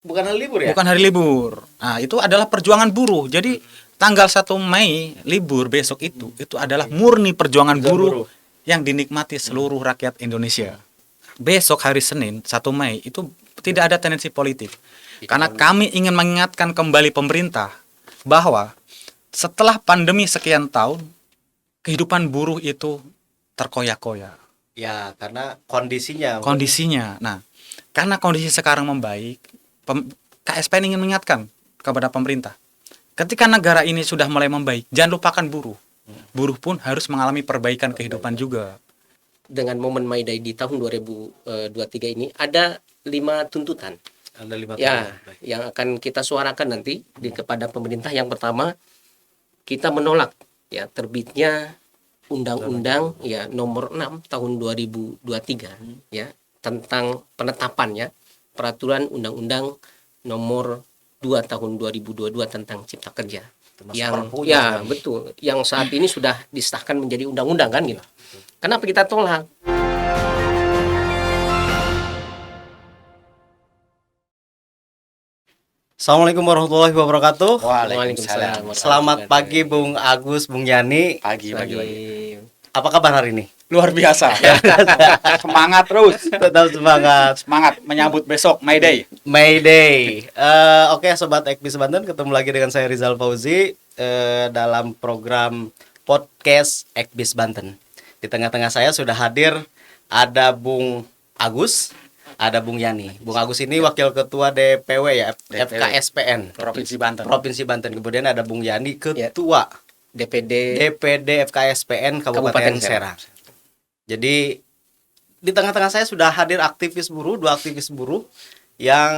Bukan hari libur ya? Bukan hari libur. Nah, itu adalah perjuangan buruh. Jadi tanggal 1 Mei libur besok itu adalah murni perjuangan buruh yang dinikmati seluruh rakyat Indonesia. Besok hari Senin 1 Mei itu tidak ada tendensi politik. Karena kami ingin mengingatkan kembali pemerintah bahwa setelah pandemi sekian tahun kehidupan buruh itu terkoyak-koyak. Ya, karena kondisinya. Kondisinya. Nah, karena kondisi sekarang membaik, KSPN ingin mengingatkan kepada pemerintah. Ketika negara ini sudah mulai membaik, jangan lupakan buruh. Buruh pun harus mengalami perbaikan kehidupan juga. Dengan momen May Day di tahun 2023 ini ada 5 tuntutan. Ada 5 Ya, tahun. yang akan kita suarakan nanti kepada pemerintah. Yang pertama, kita menolak ya terbitnya Undang-Undang ya nomor 6 tahun 2023 ya tentang penetapannya peraturan Undang-Undang nomor 2 tahun 2022 tentang Cipta Kerja. Yang ya betul, yang saat ini sudah disahkan menjadi undang-undang kan gitu. Kenapa kita tolak? Assalamualaikum warahmatullahi wabarakatuh. Waalaikumsalam. Selamat pagi Bung Agus, Bung Yani. Pagi. Apa kabar hari ini? Luar biasa. Semangat terus. Tetap semangat. Semangat menyambut besok May Day. May Day. Oke, Sobat Ekbis Banten, ketemu lagi dengan saya Rizal Fauzi dalam program podcast Ekbis Banten. Di tengah-tengah saya sudah hadir ada Bung Agus, ada Bung Yani. Bung Agus ini wakil ketua DPW ya, FKSPN Provinsi Banten. Provinsi Banten. Kemudian ada Bung Yani, ketua DPD FKSPN Kabupaten Serang. Jadi di tengah-tengah saya sudah hadir aktivis buruh, 2 aktivis buruh yang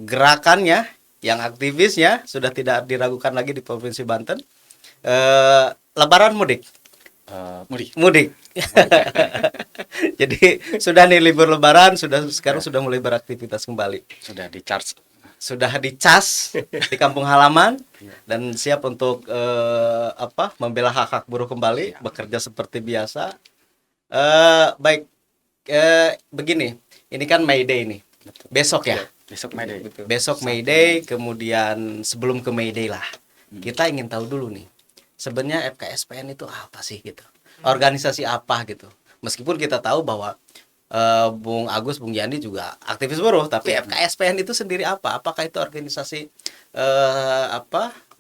gerakannya, yang aktivisnya sudah tidak diragukan lagi di Provinsi Banten. Lebaran mudik. Mudik. Jadi sudah nih libur Lebaran, sekarang sudah mulai beraktivitas kembali. Sudah dicas di kampung halaman dan siap untuk membela hak-hak buruh kembali, bekerja seperti biasa. Baik, begini, ini kan May Day nih, besok ya. Besok May Day. Besok May Day, kemudian sebelum ke May Day lah, kita ingin tahu dulu nih, sebenarnya FKSPN itu apa sih gitu, organisasi apa gitu. Meskipun kita tahu bahwa Bung Agus, Bung Yani juga aktivis buruh, tapi FKSPN itu sendiri apa? Apakah itu organisasi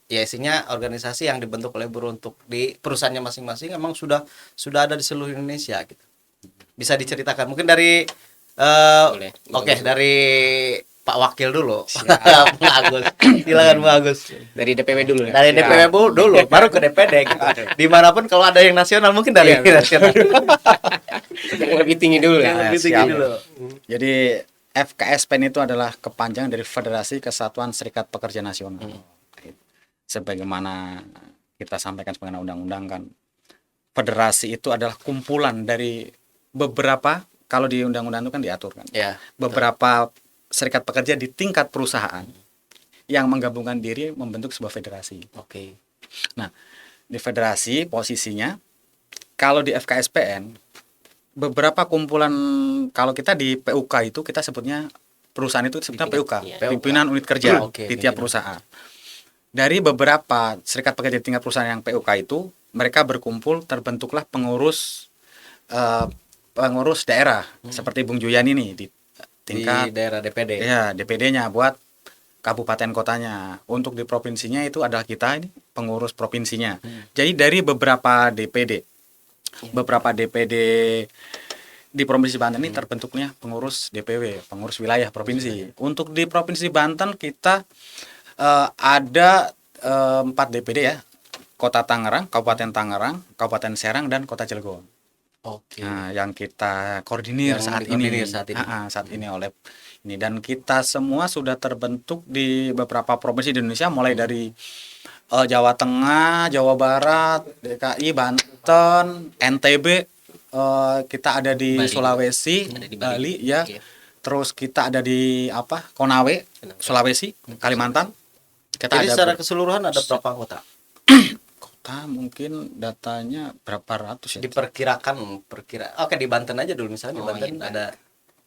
ya isinya organisasi yang dibentuk oleh buruh untuk di perusahaannya masing-masing, emang sudah ada di seluruh Indonesia gitu. Bisa diceritakan mungkin dari Oke, dari Pak Wakil dulu. Bung Agus. Silakan Bung Agus. Dari DPW dulu ya. Dari DPW dulu, baru ke DPD gitu. Dimanapun kalau ada yang nasional mungkin dari nasional. Yang lebih tinggi dulu ya. Lebih tinggi dulu. Jadi FKSPN itu adalah kepanjangan dari Federasi Kesatuan Serikat Pekerja Nasional. Sebagaimana kita sampaikan sebagai undang-undang kan, federasi itu adalah kumpulan dari beberapa, kalau di undang-undang itu kan diatur kan, beberapa serikat pekerja di tingkat perusahaan yang menggabungkan diri membentuk sebuah federasi. Oke. Nah, di federasi posisinya, kalau di FKSPN beberapa kumpulan, kalau kita di PUK itu kita sebutnya perusahaan itu sebutnya PUK, pimpinan unit kerja di tiap perusahaan. Dari beberapa serikat pekerja di tingkat perusahaan yang PUK itu, mereka berkumpul, terbentuklah pengurus daerah seperti Bung Juyan ini di tingkat di daerah DPD. Ya, DPD-nya buat kabupaten kotanya. Untuk di provinsinya itu adalah kita ini pengurus provinsinya. Jadi dari beberapa DPD di Provinsi Banten ini terbentuknya pengurus DPW, pengurus wilayah provinsi. Untuk di Provinsi Banten kita ada 4 DPD ya. Kota Tangerang, Kabupaten Tangerang, Kabupaten Serang, dan Kota Cilegon. Oke. Nah, yang kita koordinir saat ini oleh ini, dan kita semua sudah terbentuk di beberapa provinsi di Indonesia, mulai dari Jawa Tengah, Jawa Barat, DKI, Banten, NTB, kita ada di Sulawesi, di Bali ya. Terus kita ada di Konawe, Sulawesi, Kalimantan. Jadi secara keseluruhan ada berapa anggota? Mungkin datanya berapa ratus ya? Diperkirakan. Oke, di Banten aja dulu misalnya. Di Banten ada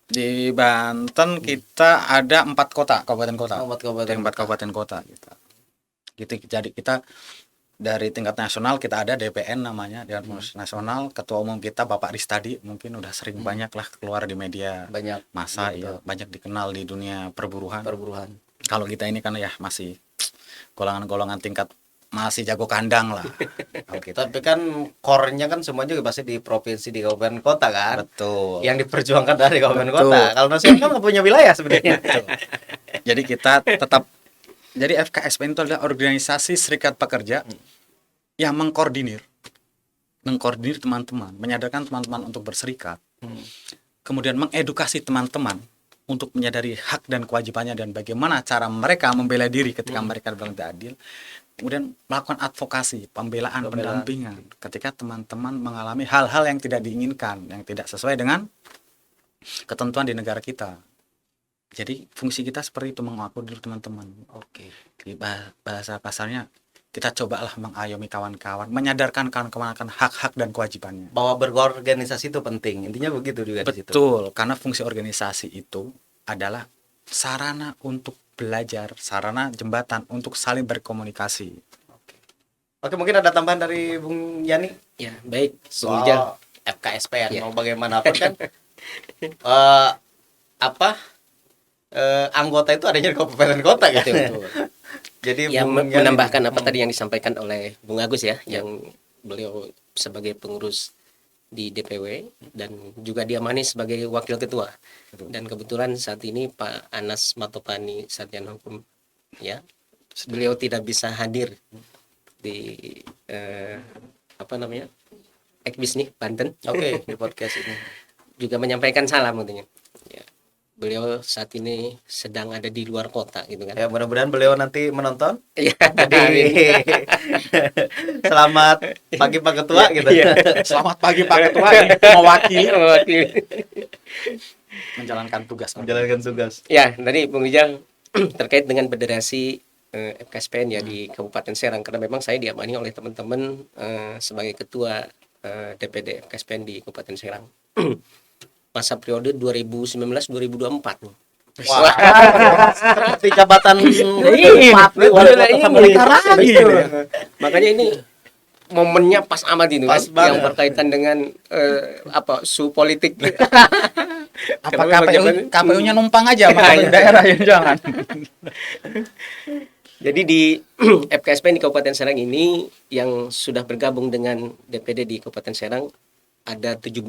Di Banten kita ada 4 kota, kabupaten kota. 4 kabupaten. Dari 4 kabupaten kota kita. Gitu, jadi kita dari tingkat nasional kita ada DPN namanya, Dewan Pengurus Nasional. Ketua umum kita Bapak Ristadi, mungkin udah sering banyak lah keluar di media Banyak masa, ya banyak dikenal di dunia perburuhan. Kalau kita ini kan ya masih golongan-golongan tingkat masih jago kandang lah. Kalau kita. Tapi kan core-nya kan semuanya juga pasti di provinsi, di kabupaten kota kan. Betul. Yang diperjuangkan dari kabupaten Betul. kota. Kalau nasional kan nggak punya wilayah sebenarnya. Jadi kita tetap, jadi FKSPN itu adalah organisasi serikat pekerja yang mengkoordinir teman-teman, menyadarkan teman-teman untuk berserikat, kemudian mengedukasi teman-teman untuk menyadari hak dan kewajibannya dan bagaimana cara mereka membela diri ketika mereka dalam tidak adil, kemudian melakukan advokasi, pembelaan, pendampingan ketika teman-teman mengalami hal-hal yang tidak diinginkan, yang tidak sesuai dengan ketentuan di negara kita. Jadi fungsi kita seperti itu, mengakomodir teman-teman. Oke. Jadi bahasa kasarnya kita cobalah mengayomi kawan-kawan, menyadarkan kawan-kawan akan hak-hak dan kewajibannya. Bahwa berorganisasi itu penting. Intinya begitu juga di situ. Betul, karena fungsi organisasi itu adalah sarana untuk belajar, sarana jembatan untuk saling berkomunikasi. Oke, mungkin ada tambahan dari Bung Yani Ya, baik. Bung Rijal. soal FKSPN. Ya. Mau bagaimanapun kan anggota itu adanya di kabupaten kota kan. Betul. Jadi Ya, Bung Yani- menambahkan apa tadi yang disampaikan oleh Bung Agus ya, yang beliau sebagai pengurus di DPW dan juga diamani sebagai wakil ketua. Dan kebetulan saat ini Pak Anas Matopani, sarjana hukum, ya, beliau tidak bisa hadir di Ekbis nih Banten. Oke, di podcast ini. Juga menyampaikan salam tentunya. Ya, beliau saat ini sedang ada di luar kota gitu kan. Ya, mudah-mudahan beliau nanti menonton. Iya. Jadi selamat pagi Pak Ketua gitu. Selamat pagi Pak Ketua, mewakili menjalankan tugas. Menjalankan tugas. Ya, tadi Bung Rijal terkait dengan federasi FKSPN ya di Kabupaten Serang, karena memang saya diamani oleh teman-teman sebagai ketua DPD FKSPN di Kabupaten Serang. Masa periode 2019-2024. Wah, seperti jabatan Iya, wali kota Samarinda lagi. Makanya ini momennya pas amat itu Pas kan, banget. yang berkaitan dengan su politik. Apa Karena KPU-nya numpang aja sama daerah ya, jangan. Jadi di FKSPN di Kabupaten Serang ini yang sudah bergabung dengan DPD di Kabupaten Serang ada 17,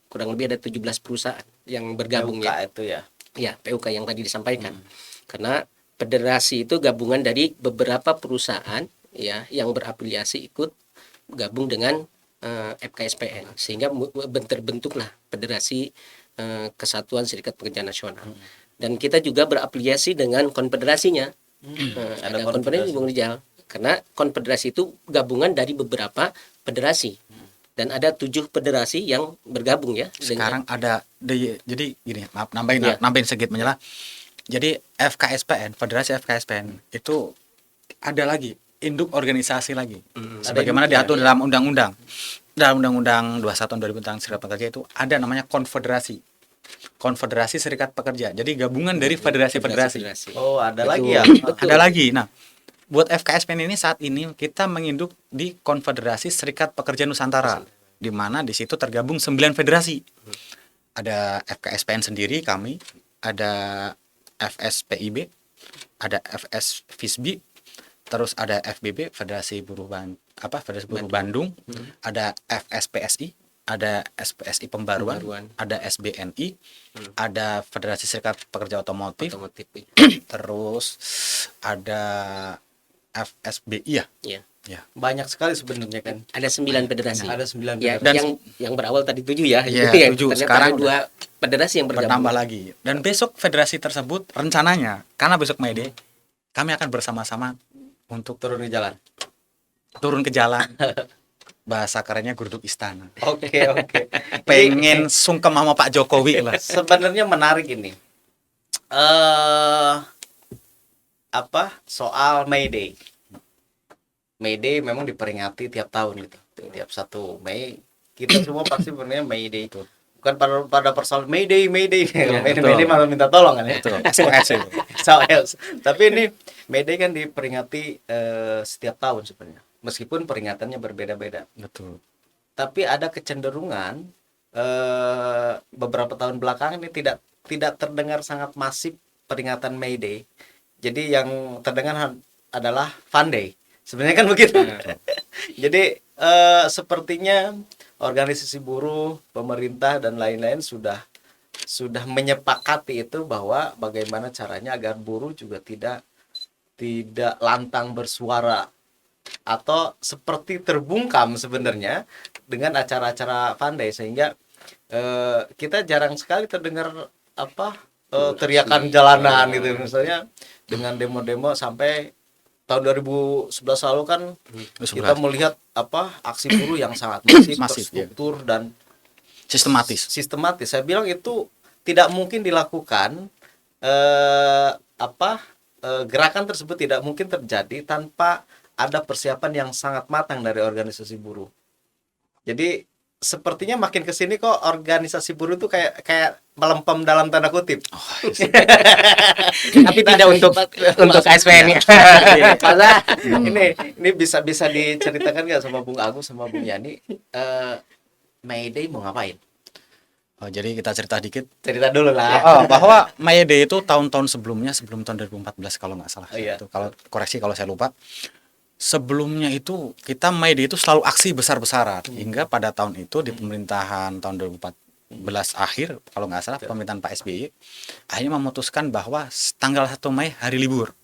kurang lebih ada 17 perusahaan yang bergabung PUK ya. itu ya. Ya, PUK yang tadi disampaikan. Karena federasi itu gabungan dari beberapa perusahaan ya yang berafiliasi ikut gabung dengan FKSPN, sehingga terbentuklah Federasi Kesatuan Serikat Pekerja Nasional. Dan kita juga berafiliasi dengan konfederasinya. Ada konfederasi Bung Rijal, karena konfederasi itu gabungan dari beberapa federasi. Dan ada 7 federasi yang bergabung ya. Sekarang ada jadi gini, maaf Iya. nambahin sedikit menjelaskan. Jadi FKSPN, Federasi FKSPN itu ada lagi induk organisasi lagi. Sebagaimana diatur dalam undang-undang. Dalam Undang-Undang 21 tahun 2000 tentang Serikat Pekerja itu ada namanya konfederasi. Konfederasi Serikat Pekerja. Jadi gabungan dari federasi-federasi. Oh, ada Betul. lagi ya. Ada lagi. Nah, buat FKSPN ini saat ini kita menginduk di Konfederasi Serikat Pekerja Nusantara, di mana di situ tergabung 9 federasi. Ada FKSPN sendiri kami, ada FSPIB, ada FS FISBI, terus ada FBB Federasi Buruh Bandung, ada FSPSI, ada SPSI Pembaruan, ada SBNI, ada Federasi Serikat Pekerja Otomotif. Terus ada FSBI ya. Ya. Ya. Banyak sekali sebenarnya kan. Ada 9 federasi. Ada 9 Ya, federasi. yang berawal tadi 7 ya. Iya, Gitu 7. Ternyata Sekarang ada 2 federasi yang bergabung. Bertambah lagi. Dan besok federasi tersebut rencananya karena besok May Day kami akan bersama-sama untuk turun ke jalan. turun ke jalan. Bahasa kerennya gurduk istana. Oke. Pengen sungkem sama Pak Jokowi lah. Sebenarnya menarik ini. Soal May Day. May Day memang diperingati tiap tahun gitu. Tiap 1 Mei kita semua pasti sebenarnya May Day itu bukan pada persoalan Mayday, Mayday, Mayday, betul. Mayday malah minta tolong kan ya. Betul, SOS itu. SOS. Tapi ini Mayday kan diperingati setiap tahun sebenarnya, meskipun peringatannya berbeda-beda. Betul. Tapi ada kecenderungan beberapa tahun belakangan ini tidak terdengar sangat masif peringatan Mayday. Jadi yang terdengar adalah Fun Day. Sebenarnya kan begitu. Jadi sepertinya organisasi buruh, pemerintah dan lain-lain sudah menyepakati itu, bahwa bagaimana caranya agar buruh juga tidak lantang bersuara atau seperti terbungkam sebenarnya dengan acara-acara Fun Day, sehingga kita jarang sekali terdengar teriakan jalanan gitu, misalnya dengan demo-demo. Sampai tahun 2011 lalu kan kita melihat aksi buruh yang sangat masif, terstruktur dan sistematis. Saya bilang itu tidak mungkin dilakukan, gerakan tersebut tidak mungkin terjadi tanpa ada persiapan yang sangat matang dari organisasi buruh. Jadi sepertinya makin kesini kok organisasi buruh itu kayak melempem dalam tanda kutip. Tapi tidak untuk KSPN ya. Masa ini bisa diceritakan nggak sama Bung Agus sama Bung Yani, Mayday mau ngapain? Jadi kita cerita dulu lah. Bahwa Mayday itu tahun-tahun sebelum tahun 2014 kalau nggak salah. Itu kalau koreksi kalau saya lupa. Sebelumnya itu kita Mayday itu selalu aksi besar-besaran, hingga pada tahun itu di pemerintahan tahun 2014 akhir kalau nggak salah, pemerintahan Pak SBY akhirnya memutuskan bahwa tanggal 1 Mei hari libur.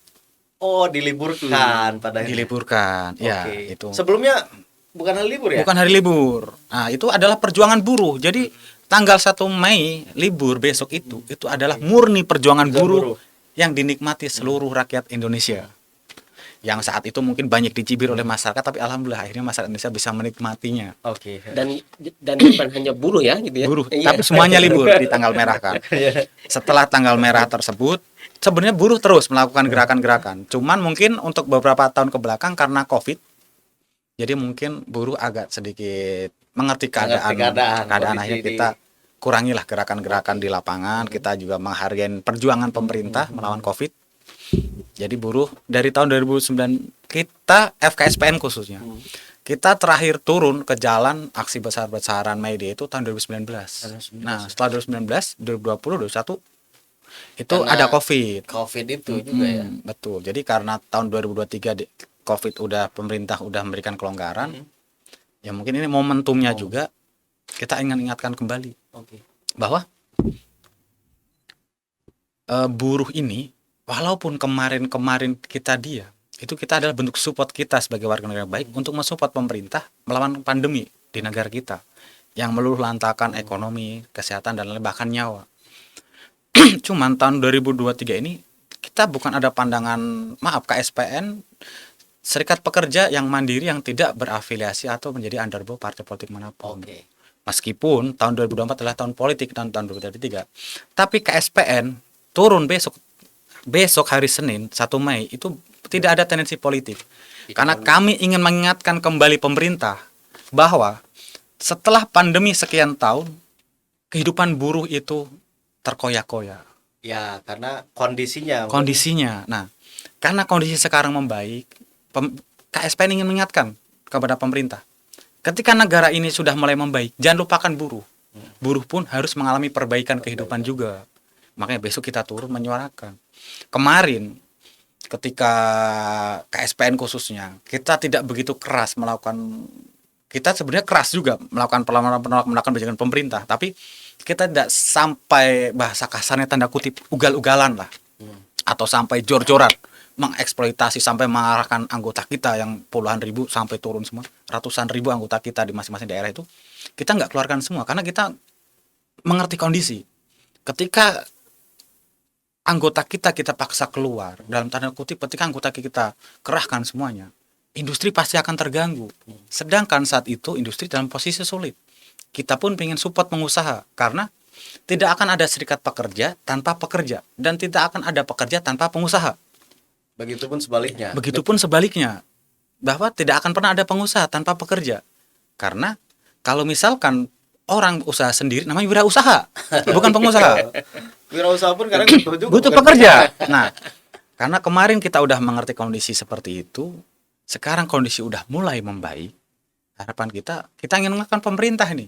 Oh, diliburkan pada akhirnya. Diliburkan. Ya, itu. Sebelumnya bukan hari libur ya? Bukan hari libur. Nah, itu adalah perjuangan buruh. Jadi tanggal 1 Mei libur besok itu adalah murni perjuangan buruh yang dinikmati seluruh rakyat Indonesia. Yang saat itu mungkin banyak dicibir oleh masyarakat, tapi alhamdulillah akhirnya masyarakat Indonesia bisa menikmatinya. Oke. Dan bukan hanya buruh ya gitu ya. Buruh, tapi semuanya libur di tanggal merah kan. Setelah tanggal merah tersebut, sebenarnya buruh terus melakukan gerakan-gerakan. Cuman mungkin untuk beberapa tahun ke belakang karena Covid, jadi mungkin buruh agak sedikit mengerti keadaan akhirnya kita kurangilah gerakan-gerakan di lapangan. Kita juga menghargai perjuangan pemerintah melawan Covid. Jadi buruh dari tahun 2009 kita FKSPN khususnya kita terakhir turun ke jalan aksi besar-besaran Mayday itu tahun 2019. Nah setelah 2019, 2020, 2021 itu karena ada Covid itu juga ya. Betul. Jadi karena tahun 2023 Covid pemerintah udah memberikan kelonggaran, ya mungkin ini momentumnya juga kita ingin ingatkan kembali bahwa buruh ini walaupun kemarin kita itu kita adalah bentuk support kita sebagai warga negara baik untuk mensupport pemerintah melawan pandemi di negara kita yang meluluh lantakan ekonomi, kesehatan dan bahkan nyawa. Cuman tahun 2023 ini kita bukan ada pandangan KSPN serikat pekerja yang mandiri yang tidak berafiliasi atau menjadi underbow partai politik manapun. Meskipun tahun 2024 adalah tahun politik dan tahun 2023, tapi KSPN turun besok hari Senin 1 Mei itu tidak ada tendensi politik. Karena kami ingin mengingatkan kembali pemerintah bahwa setelah pandemi sekian tahun kehidupan buruh itu terkoyak-koyak. Ya, karena kondisinya. Nah, karena kondisi sekarang membaik, KSPN ingin mengingatkan kepada pemerintah. Ketika negara ini sudah mulai membaik, jangan lupakan buruh. Buruh pun harus mengalami perbaikan kehidupan juga. Makanya besok kita turun menyuarakan. Kemarin ketika KSPN khususnya kita tidak begitu keras kita sebenarnya keras juga melakukan penolakan kebijakan pemerintah, tapi kita tidak sampai bahasa kasarnya tanda kutip ugal-ugalan lah, atau sampai jor-joran mengeksploitasi sampai mengarahkan anggota kita yang puluhan ribu sampai turun semua, ratusan ribu anggota kita di masing-masing daerah itu kita nggak keluarkan semua karena kita mengerti kondisi. Ketika anggota kita paksa keluar dalam tanda kutip, ketika anggota kita kerahkan semuanya, industri pasti akan terganggu. Sedangkan saat itu industri dalam posisi sulit. Kita pun ingin support pengusaha karena tidak akan ada serikat pekerja tanpa pekerja dan tidak akan ada pekerja tanpa pengusaha. Begitupun sebaliknya. Bahwa tidak akan pernah ada pengusaha tanpa pekerja. Karena kalau misalkan orang usaha sendiri namanya wirausaha, bukan pengusaha. Wirausaha pun kadang butuh juga Butuh pekerja. Nah, karena kemarin kita udah mengerti kondisi seperti itu, sekarang kondisi udah mulai membaik. Harapan kita ingin mengingatkan pemerintah ini.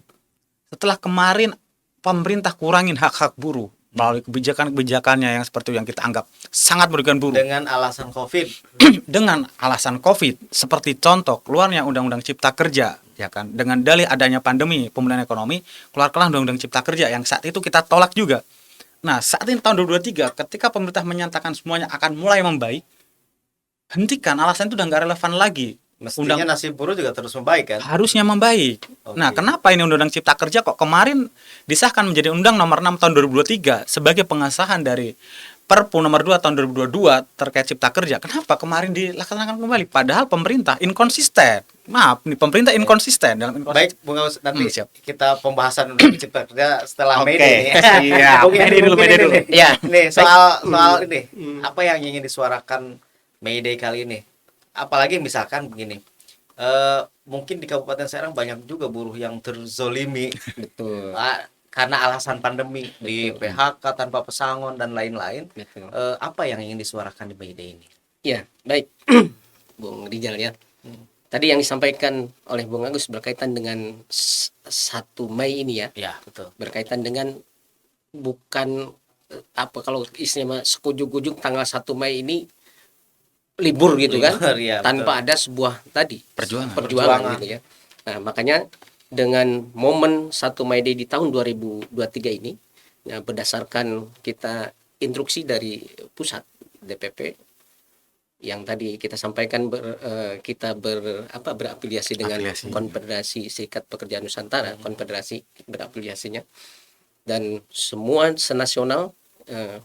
Setelah kemarin pemerintah kurangin hak-hak buruh melalui kebijakan-kebijakannya yang seperti yang kita anggap sangat merugikan buruh. dengan alasan COVID. Dengan alasan COVID, seperti contoh keluarnya Undang-Undang Cipta Kerja, ya kan, dengan dalih adanya pandemi, pemulihan ekonomi, keluarlah Undang-Undang Cipta Kerja yang saat itu kita tolak juga. Nah, saat ini tahun 2023, ketika pemerintah menyatakan semuanya akan mulai membaik, hentikan, alasan itu udah nggak relevan lagi. Mestinya nasib buruh juga terus membaik kan? Harusnya membaik. Oke. Nah, kenapa ini Undang-Undang Cipta Kerja kok kemarin disahkan menjadi Undang Nomor 6 tahun 2023 sebagai pengesahan dari Perpu Nomor 2 tahun 2022 terkait Cipta Kerja? Kenapa kemarin dilaksanakan kembali? Padahal pemerintah inkonsisten. Maaf, nih pemerintah inkonsisten dalam Baik, Bung Agus, nanti siap. kita pembahasan Undang Cipta Kerja setelah Oke, Mei Day. siap. Mungkin Mei Day dulu, mungkin Mei Day ini dulu. nih. Ya. Nih, soal ini, apa yang ingin disuarakan Mei Day kali ini? Apalagi misalkan begini, mungkin di Kabupaten Serang banyak juga buruh yang terzolimi Betul. karena alasan pandemi, di PHK tanpa pesangon dan lain-lain. Betul. Apa yang ingin disuarakan di Mei Day ini? Ya, baik. Bung Rijal ya. Tadi yang disampaikan oleh Bung Agus berkaitan dengan 1 Mei ini ya. Ya, betul. Berkaitan dengan bukan apa kalau istilahnya sekujung-kujung tanggal 1 Mei ini libur gitu kan. Libur, ya, Tanpa ada sebuah tadi Perjuangan. perjuangan gitu ya. Nah, makanya dengan momen 1 Mei Day di tahun 2023 ini ya, berdasarkan kita instruksi dari pusat DPP yang tadi kita sampaikan kita berafiliasi dengan Afiliasi. Konfederasi Serikat Pekerja Nusantara, konfederasi berafiliasinya, dan semua senasional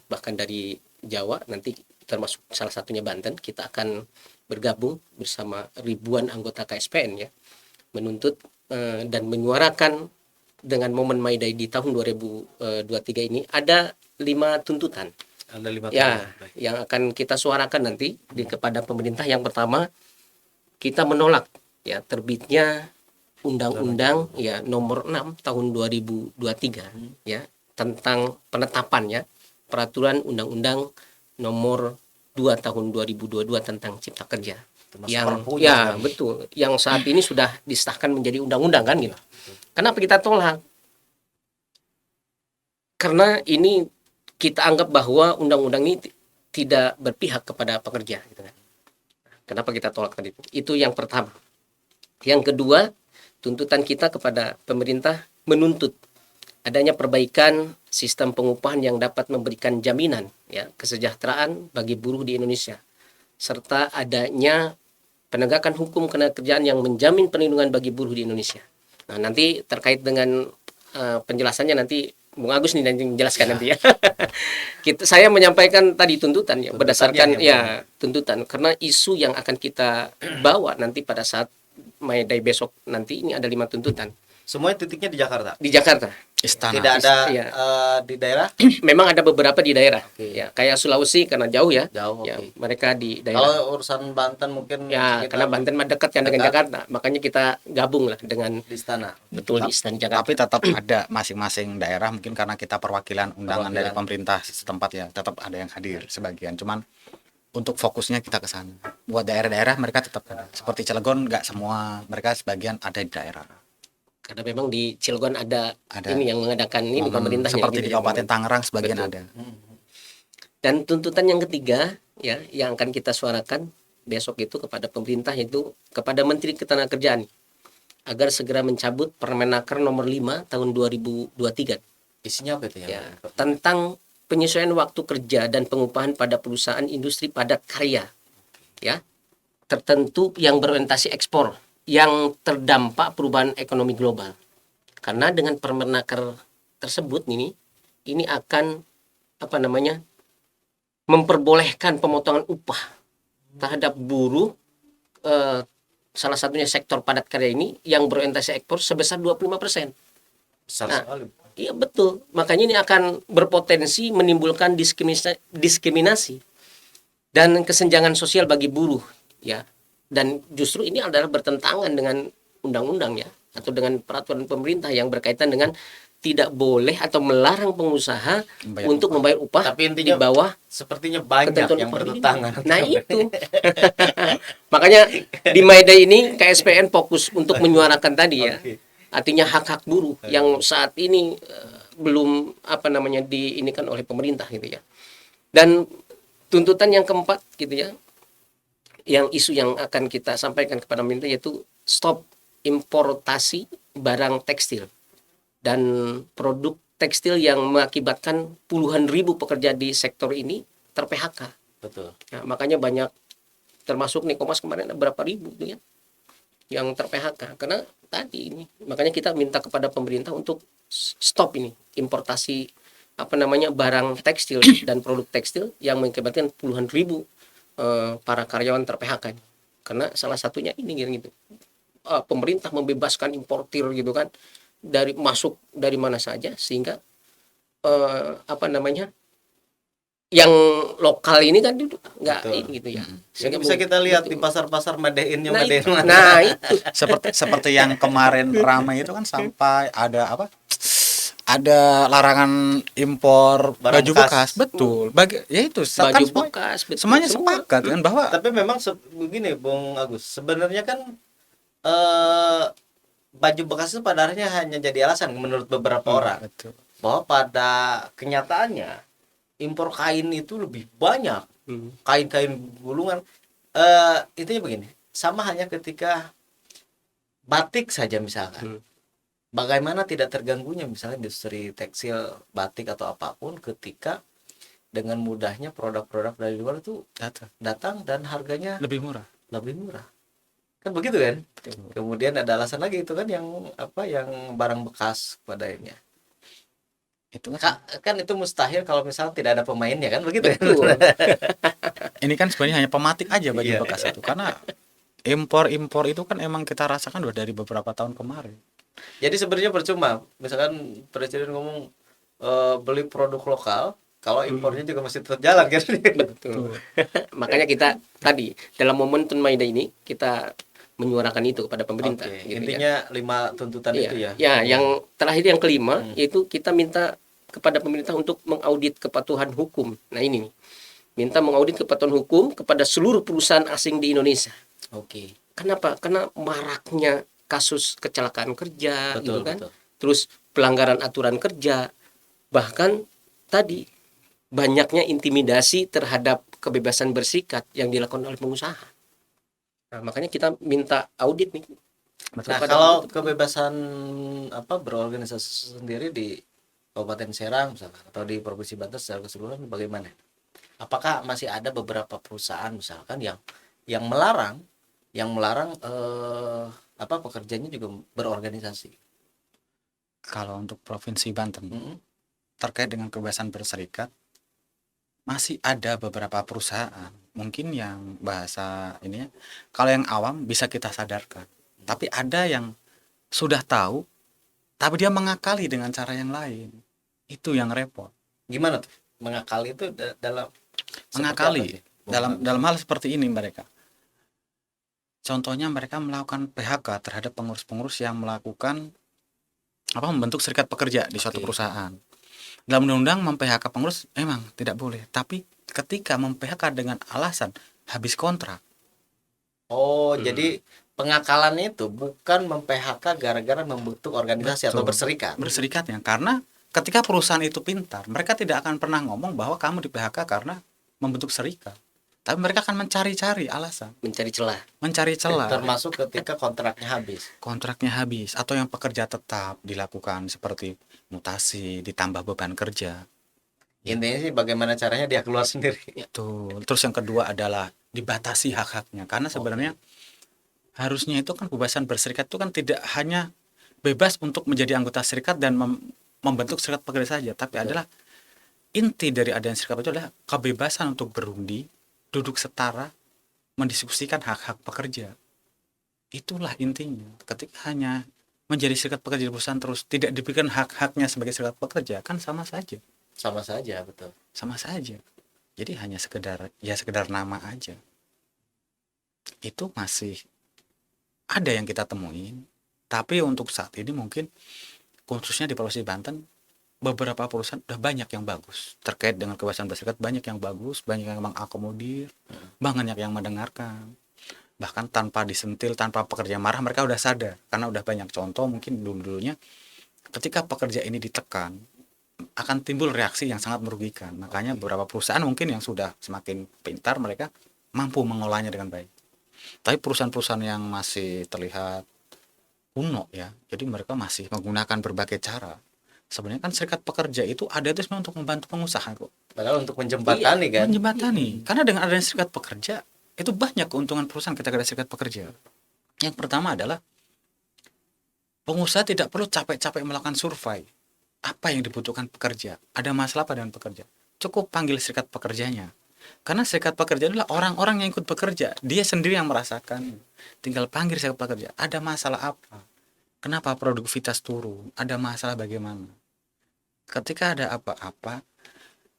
bahkan dari Jawa nanti termasuk salah satunya Banten, kita akan bergabung bersama ribuan anggota KSPN ya, menuntut dan menyuarakan dengan momen Mei Day di tahun 2023 ini ada 5 tuntutan. Ada 5 Ya, tahun. Baik. yang akan kita suarakan nanti kepada pemerintah. Yang pertama, kita menolak ya terbitnya Undang-Undang ya Nomor 6 tahun 2023 ya tentang penetapannya peraturan Undang-Undang Nomor 2 tahun 2022 tentang Cipta Kerja. Termasuk Yang perpunya ya kan? betul, yang saat ini sudah disahkan menjadi undang-undang kan gitu. Kenapa kita tolak? Karena ini kita anggap bahwa undang-undang ini tidak berpihak kepada pekerja gitu kan. Kenapa kita tolak tadi? Itu yang pertama. Yang kedua, tuntutan kita kepada pemerintah menuntut adanya perbaikan sistem pengupahan yang dapat memberikan jaminan ya kesejahteraan bagi buruh di Indonesia, serta adanya penegakan hukum ketenagakerjaan yang menjamin perlindungan bagi buruh di Indonesia. Nah, nanti terkait dengan penjelasannya nanti Bung Agus nih nanti menjelaskan nanti ya. Saya menyampaikan tadi tuntutan ya, berdasarkan ya tuntutan karena isu yang akan kita bawa nanti pada saat Mei Day besok nanti ini ada 5 tuntutan. Semuanya titiknya di Jakarta. Di Jakarta. Istana. Tidak ada Iya. di daerah. Memang ada beberapa di daerah. Oke. Ya, kayak Sulawesi karena jauh ya. Jauh. Ya, Oke. mereka di daerah. Kalau urusan Banten mungkin Ya, sekitar karena Banten mah dekat kan dengan dekat. Jakarta. Makanya kita gabung lah dengan di istana. betul di Istana Jakarta. Tapi tetap ada masing-masing daerah, mungkin karena kita perwakilan undangan dari pemerintah setempat ya, tetap ada yang hadir sebagian. Cuman untuk fokusnya kita ke sana. Buat daerah-daerah mereka tetap ada. Seperti Cilegon nggak semua, mereka sebagian ada di daerah. Karena memang di Cilegon ada Ada. ini yang mengadakan ini pemerintahnya. Seperti gitu di ya, Kabupaten Tangerang sebagian Betul. ada. Dan tuntutan yang ketiga ya yang akan kita suarakan besok itu kepada pemerintah, yaitu kepada Menteri Ketenagakerjaan agar segera mencabut Permenaker nomor 5 tahun 2023 Isinya apa itu ya? ya tentang penyesuaian waktu kerja dan pengupahan pada perusahaan industri padat karya ya tertentu yang berorientasi ekspor yang terdampak perubahan ekonomi global. Karena dengan Permenaker tersebut ini akan memperbolehkan pemotongan upah terhadap buruh salah satunya sektor padat karya ini yang berorientasi ekspor sebesar 25%. Besar Nah, sekali. Iya betul. Makanya ini akan berpotensi menimbulkan diskriminasi dan kesenjangan sosial bagi buruh ya. Dan justru ini adalah bertentangan dengan undang-undang ya. atau dengan peraturan pemerintah yang berkaitan dengan tidak boleh atau melarang pengusaha untuk membayar upah Tapi intinya di bawah sepertinya banyak ketentuan yang upah minimum. bertentangan. Nah itu, makanya di Maeda ini KSPN fokus untuk menyuarakan tadi ya, Oke. artinya hak-hak buruh yang saat ini belum diinikan oleh pemerintah gitu ya. Dan tuntutan yang keempat gitu ya, yang isu yang akan kita sampaikan kepada pemerintah yaitu stop importasi barang tekstil dan produk tekstil yang mengakibatkan puluhan ribu pekerja di sektor ini ter-PHK. Betul. Nah, makanya banyak, termasuk Nikomas kemarin ada berapa ribu tuh ya yang ter-PHK karena tadi ini. Makanya kita minta kepada pemerintah untuk stop ini importasi barang tekstil dan produk tekstil yang mengakibatkan puluhan ribu para karyawan ter-PHK. Karena salah satunya ini gitu. Pemerintah membebaskan importir gitu kan, dari masuk dari mana saja, sehingga yang lokal ini kan nggak Betul. ini gitu ya. Sehingga bisa kita lihat di pasar-pasar Madeinnya Nah, Madein itu. mana. Nah itu Seperti yang kemarin ramai itu kan, sampai ada apa? Ada larangan impor Barang baju bekas. bekas. Betul. Ya itu baju kan bekas, betul, semuanya semua. sepakat kan bahwa Tapi memang begini Bung Agus, sebenarnya kan eh, baju bekas itu pada akhirnya hanya jadi alasan menurut beberapa orang, betul. bahwa pada kenyataannya impor kain itu lebih banyak, kain-kain gulungan. Intinya begini, sama halnya ketika batik saja misalkan, bagaimana tidak terganggunya misalnya industri tekstil batik atau apapun ketika dengan mudahnya produk-produk dari luar itu datang dan harganya Lebih murah. kan begitu kan. Kemudian ada alasan lagi itu kan yang yang barang bekas padanya Itu kan kan itu mustahil kalau misalnya tidak ada pemainnya kan begitu Betul. kan. ini kan sebenarnya hanya pematik aja baju Iya. bekas itu, karena impor itu kan emang kita rasakan udah dari beberapa tahun kemarin. Jadi sebenarnya percuma misalkan presiden ngomong beli produk lokal kalau impornya juga masih tetap jalan kan. Betul. Makanya kita tadi dalam momentum Maida ini kita menyuarakan itu kepada pemerintah. Oke, Gitu, intinya 5 tuntutan ya. itu ya. Ya, yang terakhir yang kelima yaitu kita minta kepada pemerintah untuk mengaudit kepatuhan hukum. Nah ini nih, minta mengaudit kepatuhan hukum kepada seluruh perusahaan asing di Indonesia. Oke. Kenapa? Karena maraknya kasus kecelakaan kerja, Betul, gitu kan. betul. Terus pelanggaran aturan kerja, bahkan tadi banyaknya intimidasi terhadap kebebasan bersikap yang dilakukan oleh pengusaha. Nah, makanya kita minta audit nih. Nah, kepada kalau pemerintah. kebebasan berorganisasi sendiri di Kabupaten Serang misalkan atau di Provinsi Banten secara keseluruhan bagaimana? Apakah masih ada beberapa perusahaan misalkan yang melarang pekerjanya juga berorganisasi? Kalau untuk Provinsi Banten terkait dengan kebebasan berserikat, masih ada beberapa perusahaan, mungkin yang bahasa ini ya, kalau yang awam bisa kita sadarkan, tapi ada yang sudah tahu tapi dia mengakali dengan cara yang lain. Itu yang repot. Gimana tuh? Mengakali itu dalam Mengakali seperti apa sih? dalam hal seperti ini mereka. Contohnya mereka melakukan PHK terhadap pengurus-pengurus yang melakukan membentuk serikat pekerja di suatu Oke. perusahaan. Dalam undang-undang mem-PHK pengurus memang tidak boleh, tapi ketika mem-PHK dengan alasan habis kontrak. Jadi pengakalannya itu bukan mem-PHK gara-gara membentuk organisasi atau berserikat. Berserikatnya, karena ketika perusahaan itu pintar, mereka tidak akan pernah ngomong bahwa kamu di-PHK karena membentuk serikat. Tapi mereka akan mencari-cari alasan, Mencari celah. Termasuk ketika kontraknya habis. Atau yang pekerja tetap dilakukan seperti mutasi, ditambah beban kerja. Intinya sih bagaimana caranya dia keluar sendiri. Betul. Terus yang kedua adalah dibatasi hak-haknya, karena sebenarnya harusnya itu kan kebebasan berserikat itu kan tidak hanya bebas untuk menjadi anggota serikat dan membentuk serikat pekerja saja, tapi adalah inti dari adanya serikat itu adalah kebebasan untuk berundi, duduk setara, mendiskusikan hak-hak pekerja. Itulah intinya. Ketika hanya menjadi serikat pekerja di perusahaan terus tidak diberikan hak-haknya sebagai serikat pekerja, kan sama saja. Sama saja, betul. Sama saja. Jadi hanya sekedar nama aja. Itu masih ada yang kita temuin, Tapi untuk saat ini mungkin khususnya di Provinsi Banten beberapa perusahaan udah banyak yang bagus terkait dengan kebebasan berserikat, banyak yang bagus, banyak yang mengakomodir, banyak yang mendengarkan. Bahkan tanpa disentil, tanpa pekerja marah, mereka udah sadar karena udah banyak contoh. Mungkin dulunya ketika pekerja ini ditekan akan timbul reaksi yang sangat merugikan. Makanya beberapa perusahaan mungkin yang sudah semakin pintar, mereka mampu mengolahnya dengan baik. Tapi perusahaan-perusahaan yang masih terlihat kuno ya, jadi mereka masih menggunakan berbagai cara. Sebenarnya kan serikat pekerja itu ada itu sebenarnya untuk membantu pengusaha kok. Padahal untuk menjembatani kan. Menjembatani. Karena dengan adanya serikat pekerja itu banyak keuntungan perusahaan ketika ada serikat pekerja. Yang pertama adalah pengusaha tidak perlu capek-capek melakukan survei. Apa yang dibutuhkan pekerja? Ada masalah apa dengan pekerja? Cukup panggil serikat pekerjanya. Karena serikat pekerja adalah orang-orang yang ikut bekerja. Dia sendiri yang merasakan. Tinggal panggil serikat pekerja. Ada masalah apa? Kenapa produktivitas turun? Ada masalah bagaimana? Ketika ada apa-apa,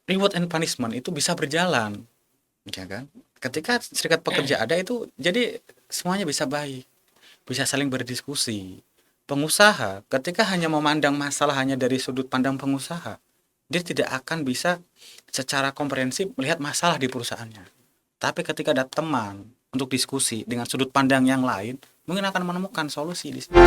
reward and punishment itu bisa berjalan. Ya kan? Ketika serikat pekerja ada itu, jadi semuanya bisa baik. Bisa saling berdiskusi. Pengusaha ketika hanya memandang masalah hanya dari sudut pandang pengusaha, dia tidak akan bisa secara komprehensif melihat masalah di perusahaannya. Tapi ketika ada teman untuk diskusi dengan sudut pandang yang lain, mungkin akan menemukan solusi di situ.